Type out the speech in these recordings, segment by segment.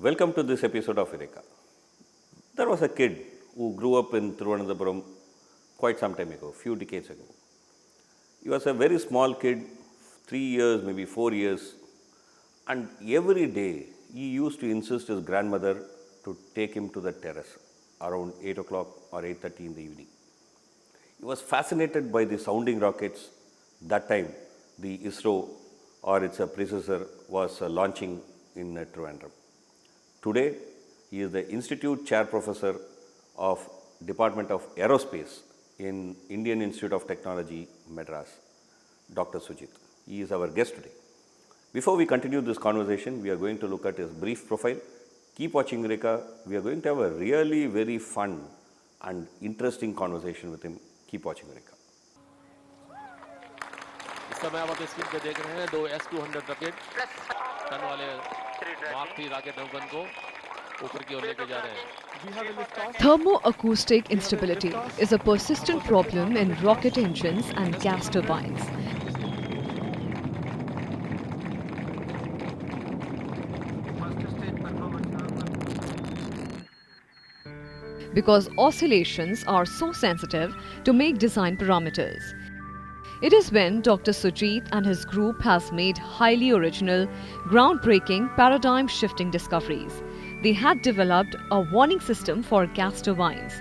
Welcome to this episode of Eureka. There was a kid who grew up in Thiruvananthapuram quite some time ago, few decades ago. He was a very small kid, 3 years, maybe 4 years, and every day he used to insist his grandmother to take him to the terrace around 8 o'clock or 8:30 in the evening. He was fascinated by the sounding rockets. That time, the ISRO or its predecessor was launching in Trivandrum. Today, he is the Institute Chair Professor of Department of Aerospace in Indian Institute of Technology, Madras, Dr. Sujit. He is our guest today. Before we continue this conversation, we are going to look at his brief profile. Keep watching Eureka. We are going to have a really very fun and interesting conversation with him. Keep watching Eureka. इस समय आप screen पे देख रहे हैं दो S-200 rocket ton वाले mark 3 rocket नौगन को ऊपर की ओर लेके जा रहे हैं. Thermoacoustic instability is a persistent problem in rocket engines and gas turbines. Because oscillations are so sensitive to make design parameters. It is when Dr. Sujit and his group has made highly original, groundbreaking, paradigm-shifting discoveries. They had developed a warning system for gas turbines.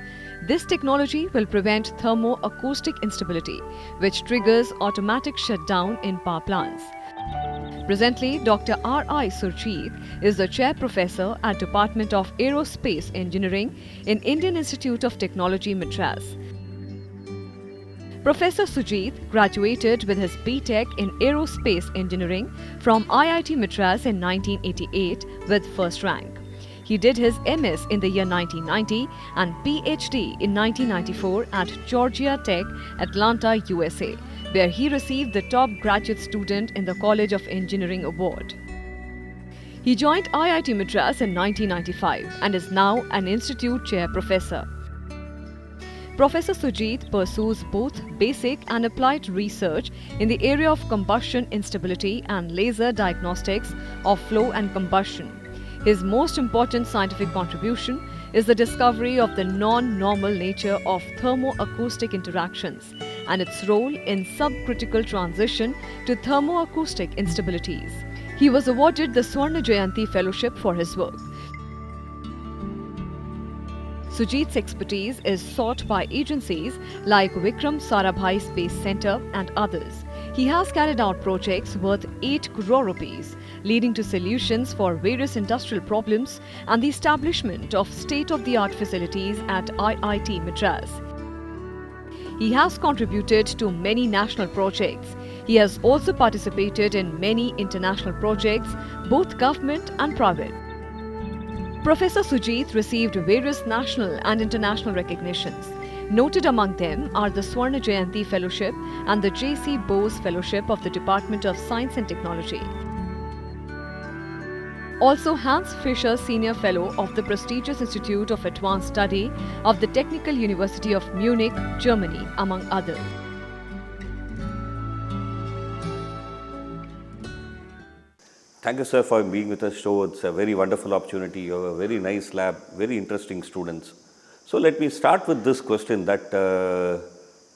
This technology will prevent thermoacoustic instability, which triggers automatic shutdown in power plants. Presently, Dr. R.I. Surjeet is the Chair Professor at Department of Aerospace Engineering in Indian Institute of Technology, Madras. Professor Sujit graduated with his B.Tech in Aerospace Engineering from IIT Madras in 1988 with first rank. He did his MS in the year 1990 and PhD in 1994 at Georgia Tech, Atlanta, USA, where he received the Top Graduate Student in the College of Engineering Award. He joined IIT Madras in 1995 and is now an Institute Chair Professor. Professor Sujit pursues both basic and applied research in the area of combustion instability and laser diagnostics of flow and combustion. His most important scientific contribution is the discovery of the non-normal nature of thermoacoustic interactions and its role in subcritical transition to thermoacoustic instabilities. He was awarded the Swarna Jayanti Fellowship for his work. Sujit's expertise is sought by agencies like Vikram Sarabhai Space Centre and others. He has carried out projects worth 8 crore rupees, leading to solutions for various industrial problems and the establishment of state-of-the-art facilities at IIT Madras. He has contributed to many national projects. He has also participated in many international projects, both government and private. Professor Sujit received various national and international recognitions. Noted among them are the Swarna Jayanti Fellowship and the J.C. Bose Fellowship of the Department of Science and Technology. Also Hans Fischer Senior Fellow of the prestigious Institute of Advanced Study of the Technical University of Munich, Germany, among others. Thank you, sir, for being with us. So it's a very wonderful opportunity. You have a very nice lab, very interesting students. So let me start with this question that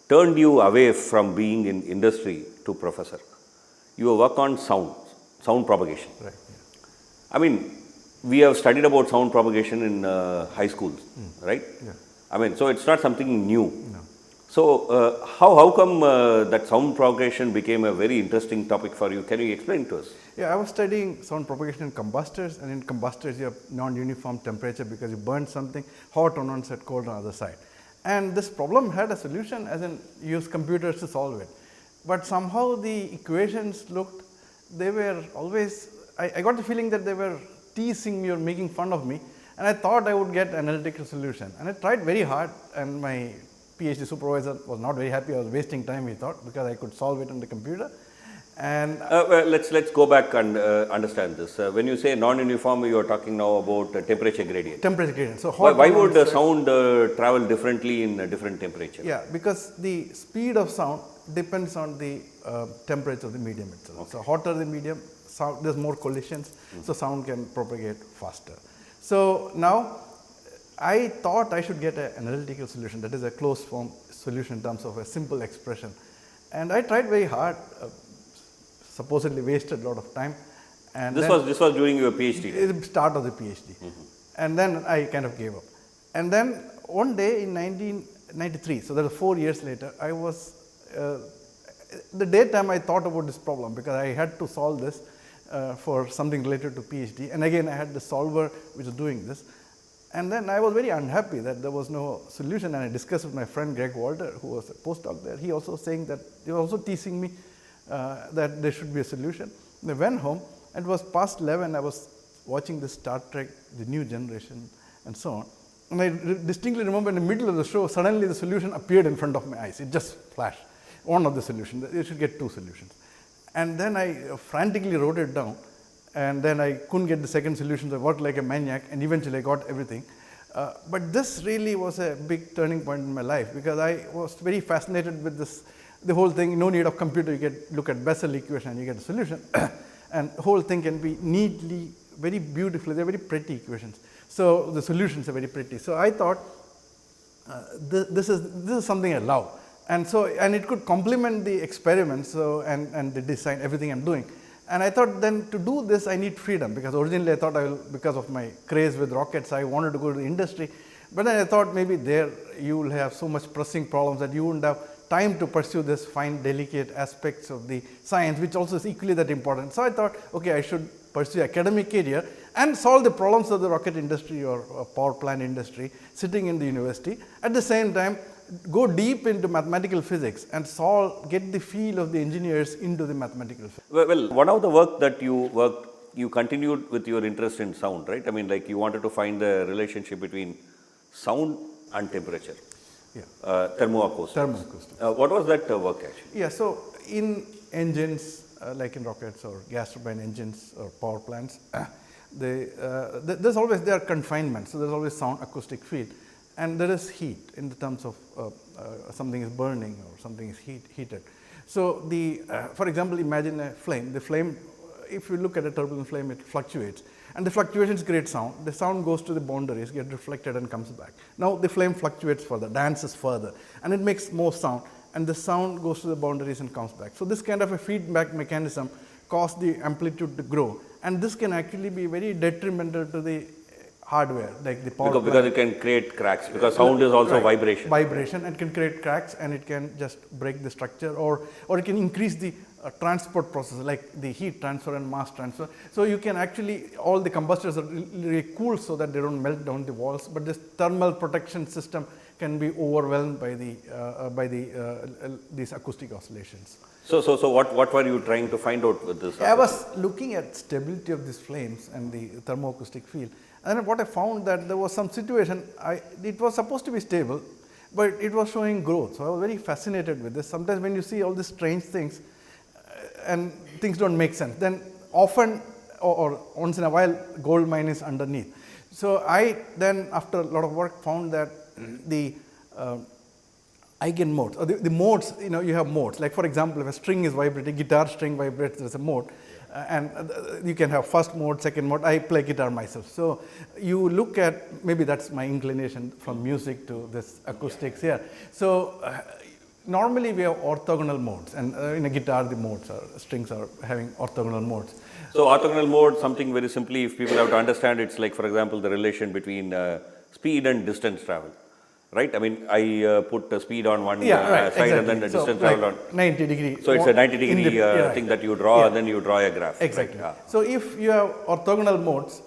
turned you away from being in industry to professor. You work on sound propagation. Right. I mean, we have studied about sound propagation in high schools, right? Yeah. I mean, so it's not something new. No. So how come that sound propagation became a very interesting topic for you? Can you explain to us? Yeah, I was studying sound propagation in combustors, and in combustors you have non-uniform temperature because you burn something hot on one side, cold on the other side. And this problem had a solution, as in use computers to solve it. But somehow the equations looked, they were always, I got the feeling that they were teasing me or making fun of me, and I thought I would get an analytical solution. And I tried very hard, and my PhD supervisor was not very happy. I was wasting time, he thought, because I could solve it on the computer. And well, let's go back and understand this. When you say non-uniform, you are talking now about temperature gradient. Temperature gradient. So why would the sound travel differently in a different temperature? Yeah, because the speed of sound depends on the temperature of the medium itself. Okay. So hotter the medium, sound, there's more collisions, so sound can propagate faster. So now I thought I should get an analytical solution, that is a closed form solution in terms of a simple expression. And I tried very hard, supposedly wasted a lot of time. And This was during your PhD. the start of the PhD. And then I kind of gave up. And then one day in 1993, so that was 4 years later, I was, the daytime I thought about this problem because I had to solve this for something related to PhD. And again, I had the solver which was doing this. And then I was very unhappy that there was no solution, and I discussed with my friend Greg Walter, who was a postdoc there. He also saying that, he was also teasing me that there should be a solution. I went home, and it was past 11, I was watching the Star Trek, the new generation, and so on. And I distinctly remember in the middle of the show, suddenly the solution appeared in front of my eyes. It just flashed, one of the solutions. You should get two solutions. And then I frantically wrote it down. And then I couldn't get the second solution, so I worked like a maniac, and eventually I got everything. But this really was a big turning point in my life, because I was very fascinated with this, the whole thing. No need of computer, you look at Bessel equation and you get a solution. And the whole thing can be neatly, very beautifully, they're very pretty equations. So the solutions are very pretty. So I thought this is something I love. And so, and it could complement the experiments, so, and the design, everything I'm doing. And I thought then to do this I need freedom, because originally I thought because of my craze with rockets, I wanted to go to the industry. But then I thought maybe there you will have so much pressing problems that you wouldn't have time to pursue this fine delicate aspects of the science, which also is equally that important. So I thought, okay, I should pursue academic career and solve the problems of the rocket industry or power plant industry sitting in the university. At the same time, go deep into mathematical physics and get the feel of the engineers into the mathematical physics. Well, one of the work that you continued with your interest in sound, right? I mean, like you wanted to find the relationship between sound and temperature. Yeah. Thermoacoustics. Thermoacoustics. What was that work actually? Yeah, so in engines, like in rockets or gas turbine engines or power plants, there's always confinement, so there's always sound acoustic field. And there is heat in the terms of something is burning or something is heated. So for example, imagine a flame. The flame, if you look at a turbulent flame, it fluctuates. And the fluctuations create sound. The sound goes to the boundaries, gets reflected and comes back. Now the flame fluctuates further, dances further, and it makes more sound. And the sound goes to the boundaries and comes back. So this kind of a feedback mechanism causes the amplitude to grow. And this can actually be very detrimental to the hardware, like the power because it can create cracks, because sound is also vibration. Vibration, and can create cracks, and it can just break the structure, or it can increase the transport process, like the heat transfer and mass transfer. So you can actually, all the combustors are really cool so that they don't melt down the walls, but this thermal protection system can be overwhelmed by these acoustic oscillations. So what were you trying to find out with this? I was looking at stability of these flames and the thermoacoustic field. And then what I found that there was some situation, it was supposed to be stable, but it was showing growth. So I was very fascinated with this. Sometimes when you see all these strange things and things don't make sense, then often or once in a while gold mine is underneath. So I then, after a lot of work, found that the eigenmodes, or the modes, you have modes. Like for example, if a string is vibrating, guitar string vibrates, there's a mode. And you can have first mode, second mode. I play guitar myself. So you look at, maybe that's my inclination from music to this acoustics here. So normally we have orthogonal modes, and in a guitar the strings are having orthogonal modes. So orthogonal mode, something very simply, if people have to understand, it's like, for example, the relation between speed and distance travel. Right? I mean, I put the speed on one side, exactly. And then the distance travel on 90 degree. So it's a 90 degree thing that you draw, and then you draw a graph. Exactly. Right? So if you have orthogonal modes,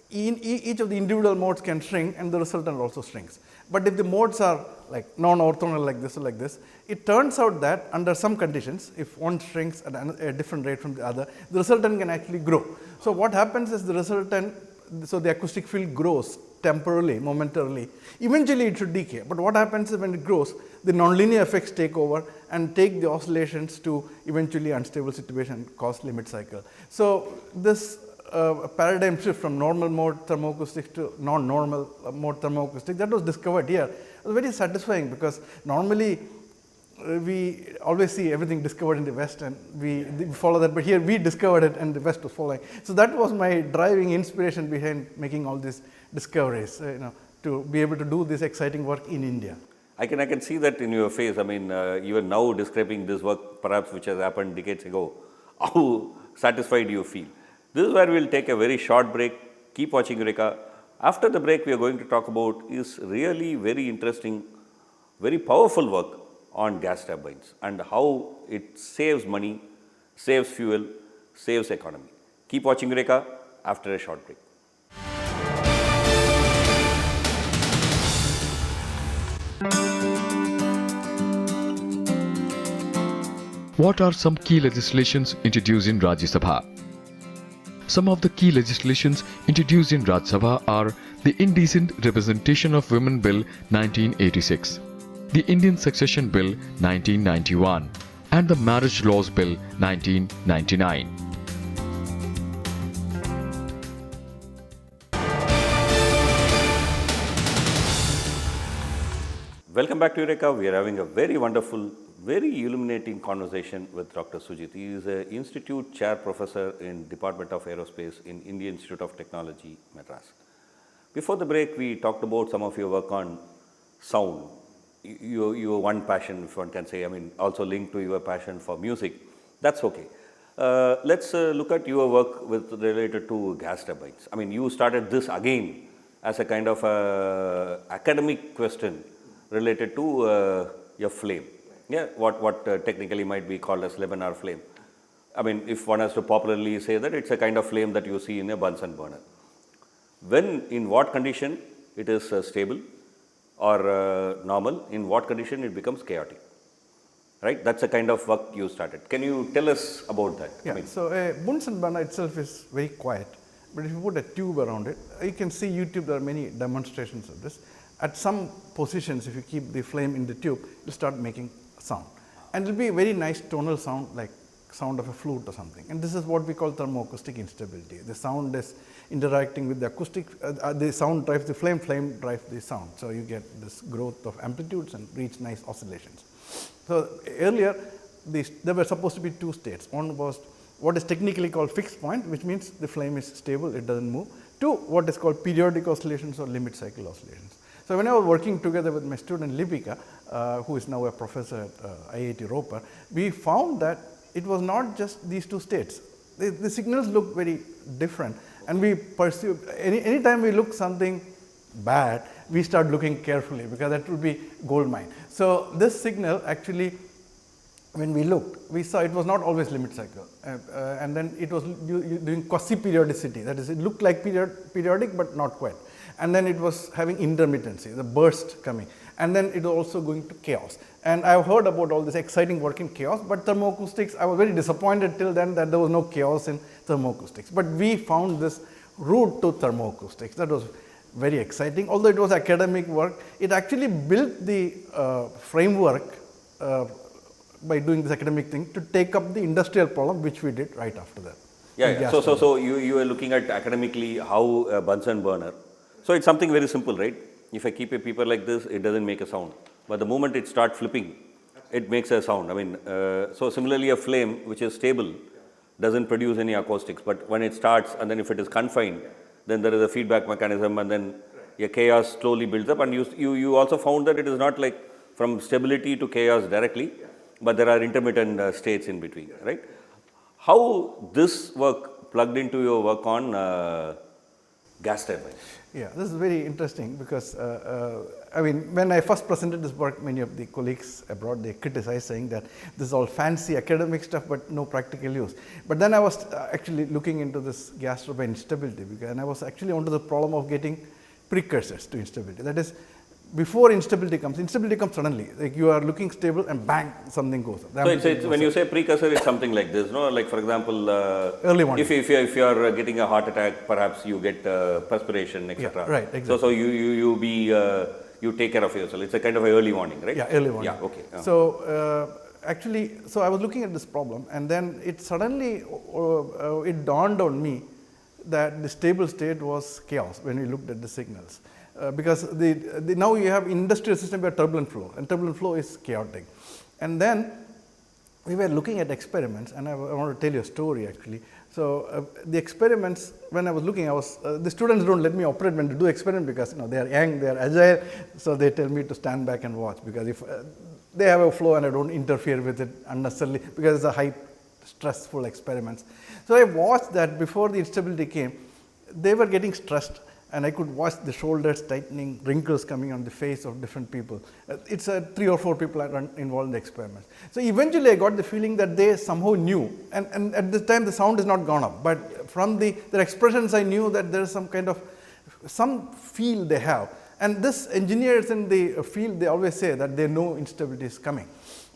each of the individual modes can shrink, and the resultant also shrinks. But if the modes are like non-orthogonal, like this or like this, it turns out that under some conditions, if one shrinks at a different rate from the other, the resultant can actually grow. So what happens is the resultant, so the acoustic field grows temporarily, momentarily. Eventually it should decay. But what happens is when it grows, the nonlinear effects take over and take the oscillations to eventually unstable situation, cause limit cycle. So this paradigm shift from normal mode thermoacoustics to non-normal mode thermoacoustics, that was discovered here. It was very satisfying, because normally we always see everything discovered in the West and we follow that, but here we discovered it and the West was following. So that was my driving inspiration behind making all these discoveries, to be able to do this exciting work in India. I can see that in your face. I mean, you are now describing this work perhaps which has happened decades ago. How satisfied you feel. This is where we will take a very short break. Keep watching Eureka. After the break, we are going to talk about is really very interesting, very powerful work on gas turbines and how it saves money, saves fuel, saves economy. Keep watching Eureka after a short break. What are some key legislations introduced in Rajya Sabha? Some of the key legislations introduced in Rajya Sabha are the Indecent Representation of Women Bill 1986, the Indian Succession Bill 1991, and the Marriage Laws Bill 1999. Welcome back to Eureka. We are having a very wonderful, very illuminating conversation with Dr. Sujit. He is an Institute Chair Professor in Department of Aerospace in Indian Institute of Technology, Madras. Before the break, we talked about some of your work on sound. Your one passion, if one can say, I mean, also linked to your passion for music. That's okay. Let's look at your work related to gas turbines. I mean, you started this again as a kind of academic question related to your flame. Yeah, what technically might be called as Lebanon flame. I mean, if one has to popularly say that, it's a kind of flame that you see in a Bunsen burner. When, in what condition it is stable or normal, in what condition it becomes chaotic, right? That's a kind of work you started. Can you tell us about that? Yeah, so a Bunsen burner itself is very quiet, but if you put a tube around it, you can see YouTube, there are many demonstrations of this. At some positions, if you keep the flame in the tube, it will start making sound. And it will be a very nice tonal sound, like sound of a flute or something. And this is what we call thermoacoustic instability. The sound is interacting with the acoustic, the sound drives the flame, flame drives the sound. So you get this growth of amplitudes and reach nice oscillations. So earlier, there were supposed to be two states. One was what is technically called fixed point, which means the flame is stable, it doesn't move, to what is called periodic oscillations or limit cycle oscillations. So when I was working together with my student Lipika, who is now a professor at IIT Ropar, we found that it was not just these two states. The signals look very different, and we pursue, anytime we look something bad, we start looking carefully because that would be gold mine. So this signal actually, when we looked, we saw it was not always limit cycle, and then it was doing quasi-periodicity. That is, it looked like periodic but not quite. And then it was having intermittency, the burst coming, and then it was also going to chaos. And I've heard about all this exciting work in chaos, but thermoacoustics, I was very disappointed till then that there was no chaos in thermoacoustics. But we found this route to thermoacoustics. That was very exciting. Although it was academic work, it actually built the framework by doing this academic thing to take up the industrial problem, which we did right after that. Yeah. So you were looking at academically how a Bunsen burner. So it's something very simple, right? If I keep a paper like this, it doesn't make a sound. But the moment it starts flipping, it makes a sound. I mean, so similarly a flame which is stable doesn't produce any acoustics. But when it starts and then if it is confined, then there is a feedback mechanism and then a chaos slowly builds up. And you also found that it is not like from stability to chaos directly, but there are intermittent states in between, right? How this work plugged into your work on gas turbines? Yeah, this is very interesting because, I mean, when I first presented this work, many of the colleagues abroad, they criticized saying that this is all fancy academic stuff, but no practical use. But then I was actually looking into this gas turbine instability, and I was actually onto the problem of getting precursors to instability. That is, before instability comes suddenly. Like you are looking stable and bang, something goes up. So it's when you say precursor, it's something like this, no? Like for example, early warning. If you are getting a heart attack, perhaps you get perspiration, etc. Yeah, right, exactly. So you take care of yourself. It's a kind of a early warning, right? Yeah, early warning. Yeah, okay. So actually, so I was looking at this problem, and then it suddenly it dawned on me that the stable state was chaos when we looked at the signals. Because now you have industrial system where turbulent flow, and turbulent flow is chaotic. And then we were looking at experiments, and I want to tell you a story actually. So the experiments, when I was looking, the students don't let me operate when to do experiment because they are young, they are agile, so they tell me to stand back and watch, because if they have a flow and I don't interfere with it unnecessarily, because it's a high stressful experiments. So I watched that before the instability came, they were getting stressed, and I could watch the shoulders tightening, wrinkles coming on the face of different people. It's 3 or 4 people are involved in the experiments. So eventually I got the feeling that they somehow knew, and at this time the sound is not gone up, but from their expressions I knew that there is some kind of, some feel they have. And this engineers in the field, they always say that they know instability is coming.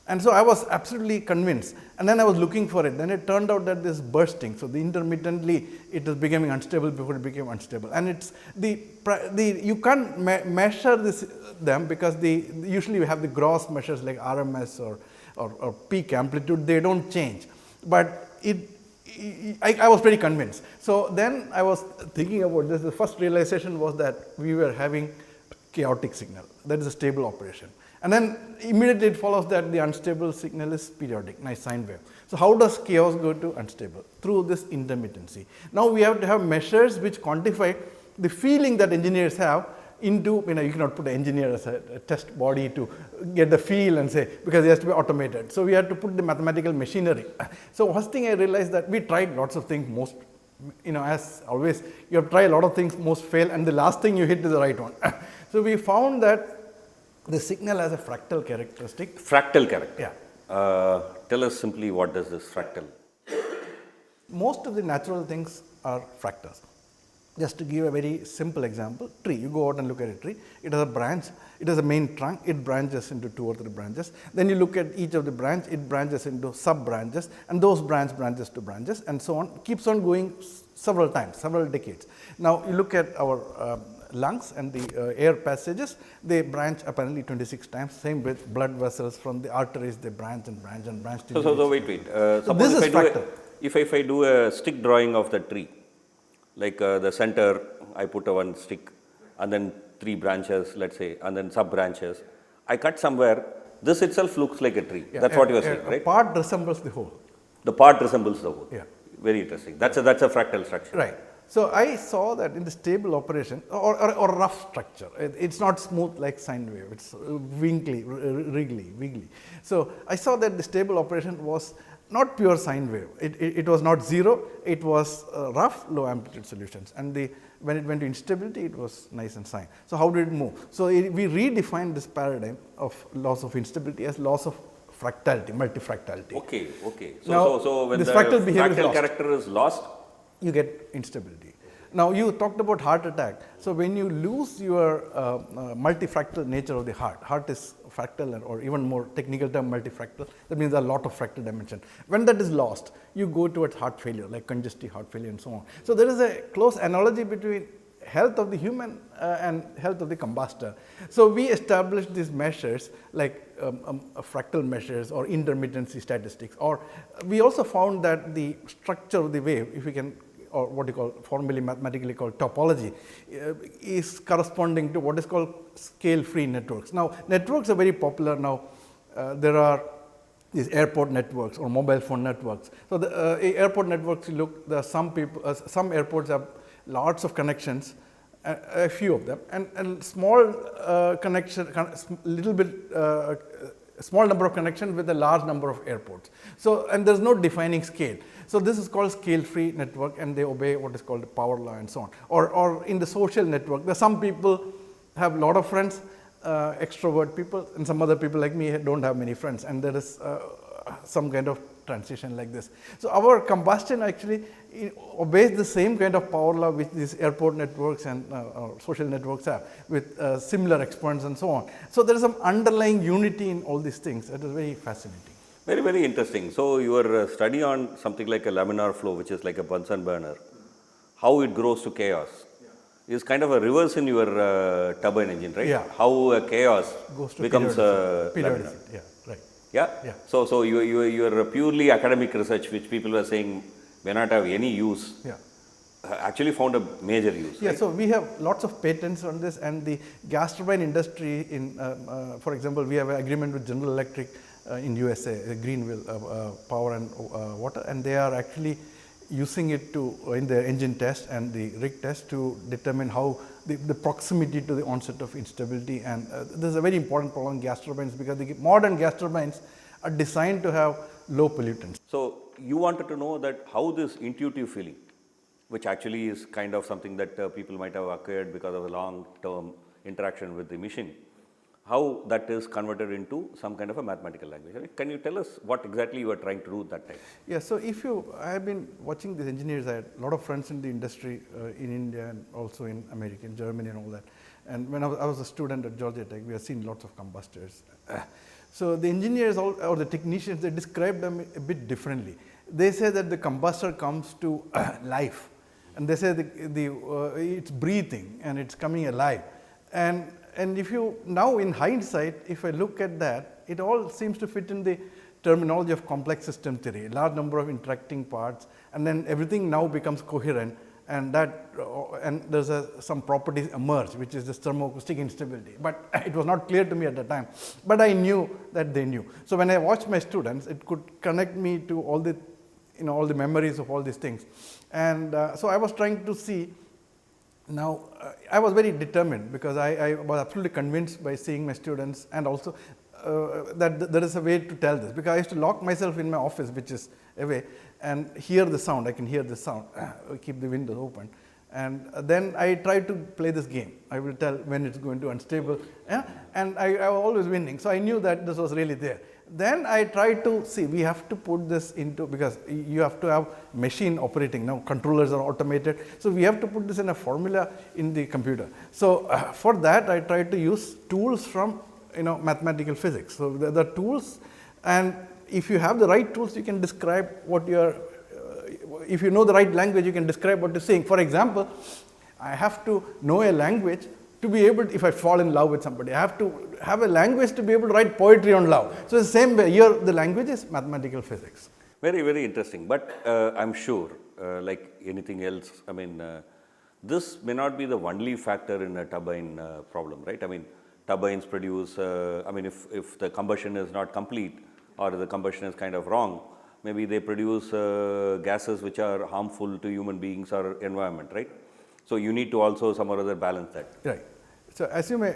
And so I was absolutely convinced, and then I was looking for it. Then it turned out that this bursting, so the intermittently it was becoming unstable before it became unstable. And it's you can't measure them because usually we have the gross measures like RMS or peak amplitude, they don't change. But I was pretty convinced. So then I was thinking about this. The first realization was that we were having chaotic signal, that is a stable operation. And then immediately it follows that the unstable signal is periodic, nice sine wave. So how does chaos go to unstable? Through this intermittency. Now we have to have measures which quantify the feeling that engineers have into, you cannot put an engineer as a test body to get the feel and say, because it has to be automated. So we have to put the mathematical machinery. So first thing I realized that we tried lots of things, most, as always, you have tried a lot of things, most fail, and the last thing you hit is the right one. So we found that the signal has a fractal characteristic. Fractal character. Yeah. Tell us simply what does this fractal? Most of the natural things are fractals. Just to give a very simple example, tree, you go out and look at a tree, it has a branch, it has a main trunk, it branches into 2 or 3 branches. Then you look at each of the branch, it branches into sub branches, and those branches to branches, and so on, keeps on going several times, several decades. Now you look at our lungs and the air passages, they branch apparently 26 times. Same with blood vessels from the arteries, they branch and branch and branch. So wait. Suppose this is fractal. If I do a stick drawing of the tree, like the center, I put one stick, and then 3 branches, let's say, and then sub branches. I cut somewhere. This itself looks like a tree. Yeah, that's what you are saying, right? A part resembles the whole. The part resembles the whole. Yeah. Very interesting. That's a fractal structure. Right. So I saw that in the stable operation or rough structure, it's not smooth like sine wave, it's wiggly. So I saw that the stable operation was not pure sine wave, it was not zero, it was rough low amplitude solutions, and when it went to instability it was nice and sine. So how did it move? So we redefined this paradigm of loss of instability as loss of fractality, multifractality. Okay. So when this the fractal character is lost, you get instability. Now you talked about heart attack. So when you lose your multifractal nature of the heart is fractal, or even more technical term multifractal, that means a lot of fractal dimension. When that is lost, you go towards heart failure, like congestive heart failure and so on. So there is a close analogy between health of the human and health of the combustor. So we established these measures like fractal measures or intermittency statistics, or we also found that the structure of the wave, if we can, or what you call formally mathematically called topology, is corresponding to what is called scale-free networks. Now networks are very popular now. There are these airport networks or mobile phone networks. So the airport networks, you look, there are some airports have lots of connections, a few of them, and small small number of connections with a large number of airports. So, and there is no defining scale. So this is called scale-free network, and they obey what is called the power law and so on. Or in the social network, there are some people have a lot of friends, extrovert people, and some other people like me don't have many friends, and there is some kind of transition like this. So our combustion actually obeys the same kind of power law which these airport networks and social networks have, with similar exponents and so on. So there is some underlying unity in all these things. That is very fascinating. Very, very interesting. So your study on something like a laminar flow, which is like a Bunsen burner, how it grows to chaos, is kind of a reverse in your turbine engine, right? Yeah. How chaos goes to becomes periodicity. laminar. Yeah, right. Yeah? So your purely academic research, which people were saying may not have any use, actually found a major use. Yeah, right? so we have lots of patents on this, and the gas turbine industry, for example, we have an agreement with General Electric in USA, Greenville Power and Water, and they are actually using it to in the engine test and the rig test to determine how the proximity to the onset of instability. And this is a very important problem in gas turbines, because the modern gas turbines are designed to have low pollutants. So you wanted to know that how this intuitive feeling, which actually is kind of something that people might have acquired because of a long-term interaction with the machine, how that is converted into some kind of a mathematical language. Can you tell us what exactly you were trying to do at that time? Yeah, so I have been watching these engineers. I had a lot of friends in the industry in India and also in America, in Germany and all that. And when I was a student at Georgia Tech, we have seen lots of combustors. So the engineers or the technicians, they describe them a bit differently. They say that the combustor comes to life, and they say it's breathing and it's coming alive. And if you now in hindsight, if I look at that, it all seems to fit in the terminology of complex system theory, a large number of interacting parts, and then everything now becomes coherent, and there's some properties emerge, which is this thermoacoustic instability. But it was not clear to me at the time, but I knew that they knew. So when I watched my students, it could connect me to all the memories of all these things. And so I was trying to see. Now, I was very determined, because I was absolutely convinced by seeing my students, and also that there is a way to tell this, because I used to lock myself in my office, which is away, and hear the sound. I can hear the sound, keep the windows open, and then I try to play this game. I will tell when it's going to unstable, and I was always winning. So I knew that this was really there. Then I tried to see, we have to put this into, because you have to have machine operating. Now controllers are automated, so we have to put this in a formula in the computer. So for that, I tried to use tools from mathematical physics. So the tools, and if you have the right tools, you can describe what you are. If you know the right language, you can describe what you're saying. For example, I have to know a language to be able to, if I fall in love with somebody, I have to have a language to be able to write poetry on love. So the same way, here the language is mathematical physics. Very, very interesting. But I'm sure, like anything else, I mean, this may not be the only factor in a turbine problem, right? I mean, turbines produce, if the combustion is not complete, or the combustion is kind of wrong, maybe they produce gases which are harmful to human beings or environment, right? So you need to also some or other balance that. Right. So as you may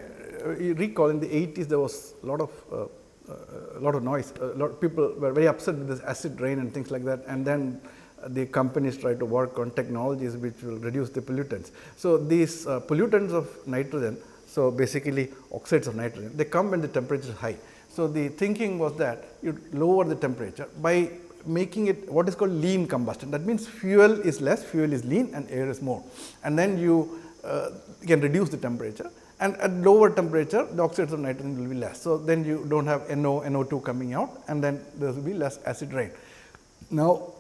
recall, in the 80s there was a lot of noise. A lot of people were very upset with this acid rain and things like that. And then the companies try to work on technologies which will reduce the pollutants. So these pollutants of nitrogen, so basically oxides of nitrogen, they come when the temperature is high. So the thinking was that you lower the temperature by making it what is called lean combustion. That means fuel is less, fuel is lean, and air is more. And then you can reduce the temperature, and at lower temperature the oxides of nitrogen will be less. So then you don't have NO, NO2 coming out, and then there will be less acid rain. Now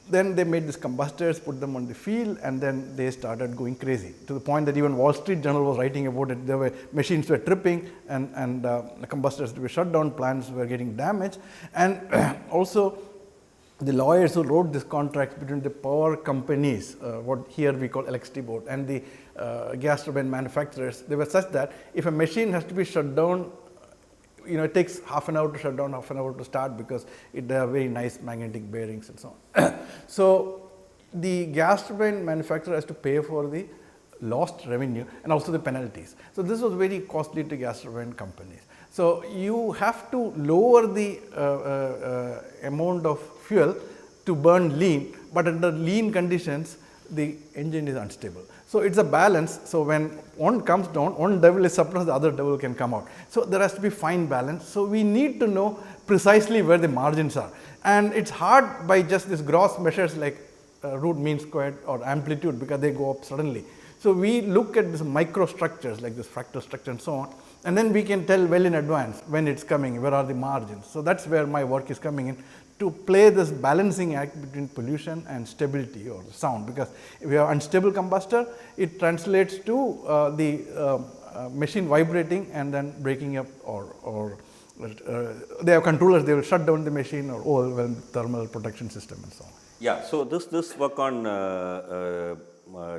then they made these combustors, put them on the field, and then they started going crazy, to the point that even Wall Street Journal was writing about it. There were machines were tripping, and the combustors were shut down, plants were getting damaged. And also the lawyers who wrote this contract between the power companies, what here we call electricity board, and the gas turbine manufacturers, they were such that if a machine has to be shut down, it takes half an hour to shut down, half an hour to start, because they have very nice magnetic bearings and so on. So the gas turbine manufacturer has to pay for the lost revenue and also the penalties. So this was very costly to gas turbine companies. So you have to lower the amount of fuel to burn lean, but under lean conditions the engine is unstable. So it's a balance. So when one comes down, one devil is suppressed, the other devil can come out. So there has to be fine balance. So we need to know precisely where the margins are, and it's hard by just these gross measures like root mean squared or amplitude, because they go up suddenly. So we look at these microstructures like this fractal structure and so on, and then we can tell well in advance when it's coming, where are the margins. So that's where my work is coming in, to play this balancing act between pollution and stability or sound, because if you have unstable combustor, it translates to the machine vibrating and then breaking up, or they have controllers, they will shut down the machine or overwhelm the thermal protection system and so on. Yeah, so this work on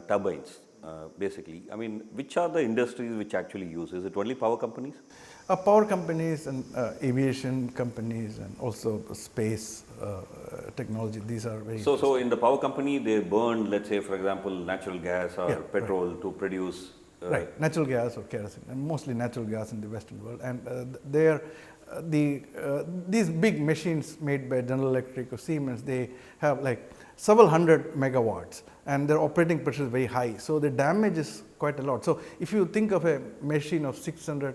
turbines, basically, I mean, which are the industries which actually use? Is it only power companies? Power companies and aviation companies and also space technology, these are very So in the power company, they burn, let's say, for example, natural gas or Yeah, petrol to produce. Right, natural gas or kerosene, and mostly natural gas in the Western world. And these big machines made by General Electric or Siemens, they have like several hundred megawatts, and their operating pressure is very high. So the damage is quite a lot. So if you think of a machine of 600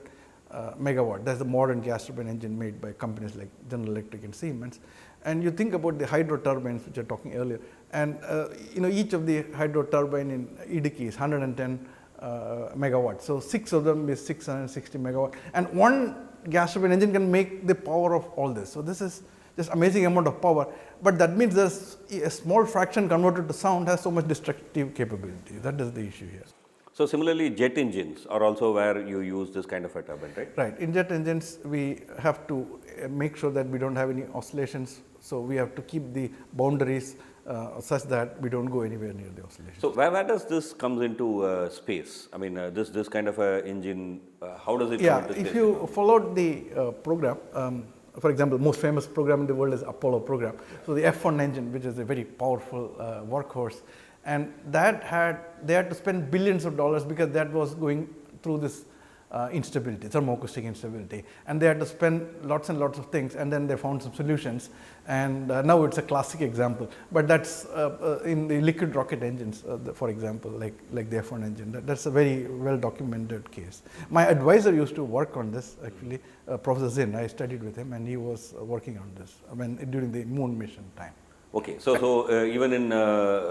megawatt, that's the modern gas turbine engine made by companies like General Electric and Siemens. And you think about the hydro turbines, which I was talking earlier, and each of the hydro turbine in Idiki is 110 megawatts. So 6 of them is 660 megawatt, and one gas turbine engine can make the power of all this. So this is just amazing amount of power, but that means there's a small fraction converted to sound has so much destructive capability. That is the issue here. So similarly, jet engines are also where you use this kind of a turbine, right? Right. In jet engines, we have to make sure that we don't have any oscillations. So we have to keep the boundaries such that we don't go anywhere near the oscillation. So where does this comes into space? I mean, this kind of a engine, how does it come into space? If you followed the program, for example, most famous program in the world is Apollo program. So the F1 engine, which is a very powerful workhorse, and they had to spend billions of dollars because that was going through this instability, thermoacoustic instability, and they had to spend lots and lots of things, and then they found some solutions, and now it's a classic example. But that's in the liquid rocket engines, for example, like the F1 engine. That's a very well documented case. My advisor used to work on this actually, Professor Zinn. I studied with him, and he was working on this during the moon mission time. Okay, so even in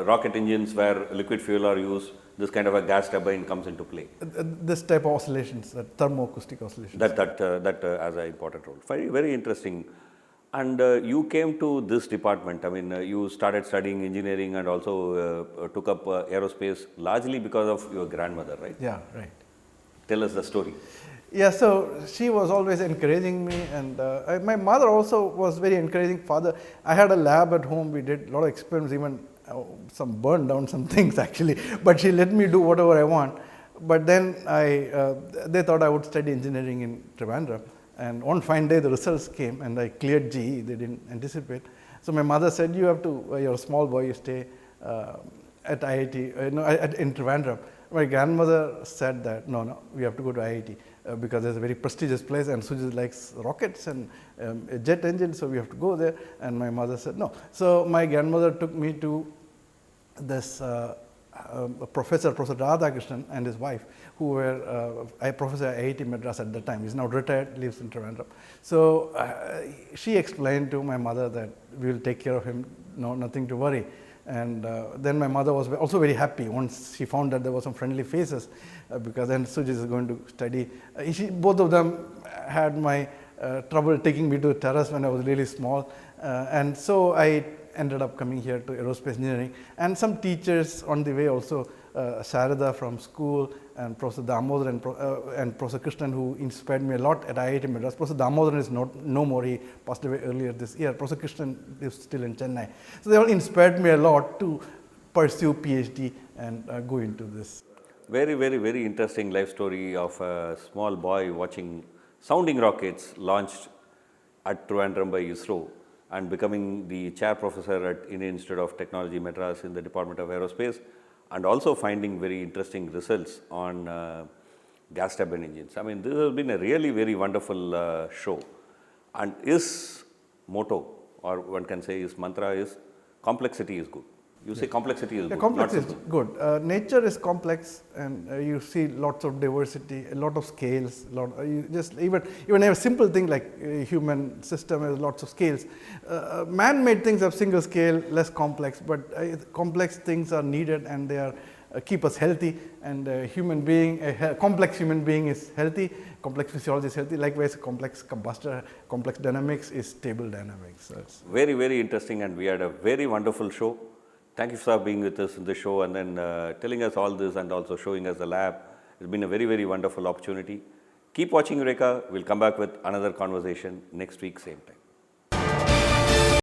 rocket engines where liquid fuel are used, this kind of a gas turbine comes into play. This type of oscillations, thermoacoustic oscillations. That has an important role. Very, very interesting. And you came to this department. I mean, you started studying engineering and also took up aerospace largely because of your grandmother, right? Yeah, right. Tell us the story. Yeah, so she was always encouraging me, and my mother also was very encouraging father. I had a lab at home. We did a lot of experiments, even some burned down some things actually, but she let me do whatever I want. But then they thought I would study engineering in Trivandrum, and one fine day the results came and I cleared GE. They didn't anticipate. So my mother said, you have to, you're a small boy, you stay at IIT, in Trivandrum. My grandmother said that, no, we have to go to IIT because it's a very prestigious place, and Sujit likes rockets and a jet engine, so we have to go there. And my mother said no. So my grandmother took me to this Professor Radhakrishnan and his wife, who were a professor at IIT Madras at the time. He's now retired, lives in Trivandrum. So she explained to my mother that we will take care of him, no, nothing to worry. And then my mother was also very happy once she found that there were some friendly faces, because then Sujit is going to study. Both of them had my trouble taking me to the terrace when I was really small, and so I ended up coming here to aerospace engineering. And some teachers on the way also, Sharada from school, and Professor Damodar and Professor Krishnan, who inspired me a lot at IIT Madras. Professor Damodar is no more, he passed away earlier this year. Professor Krishnan is still in Chennai. So they all inspired me a lot to pursue PhD and go into this. Very, very, very interesting life story of a small boy watching sounding rockets launched at Trivandrum by ISRO and becoming the chair professor at Indian Institute of Technology, Madras, in the Department of Aerospace, and also finding very interesting results on gas turbine engines. I mean, this has been a really very wonderful show. And his motto, or one can say his mantra, is complexity is good. You say complexity is good. Complexity is good. Nature is complex, and you see lots of diversity, a lot of scales. Even a simple thing like a human system has lots of scales. Man-made things have single scale, less complex, but complex things are needed, and they are keep us healthy. And a complex human being is healthy. Complex physiology is healthy. Likewise, complex combustor, complex dynamics is stable dynamics. So it's very, very interesting, and we had a very wonderful show. Thank you for being with us in the show and then telling us all this and also showing us the lab. It's been a very, very wonderful opportunity. Keep watching Eureka. We'll come back with another conversation next week, same time.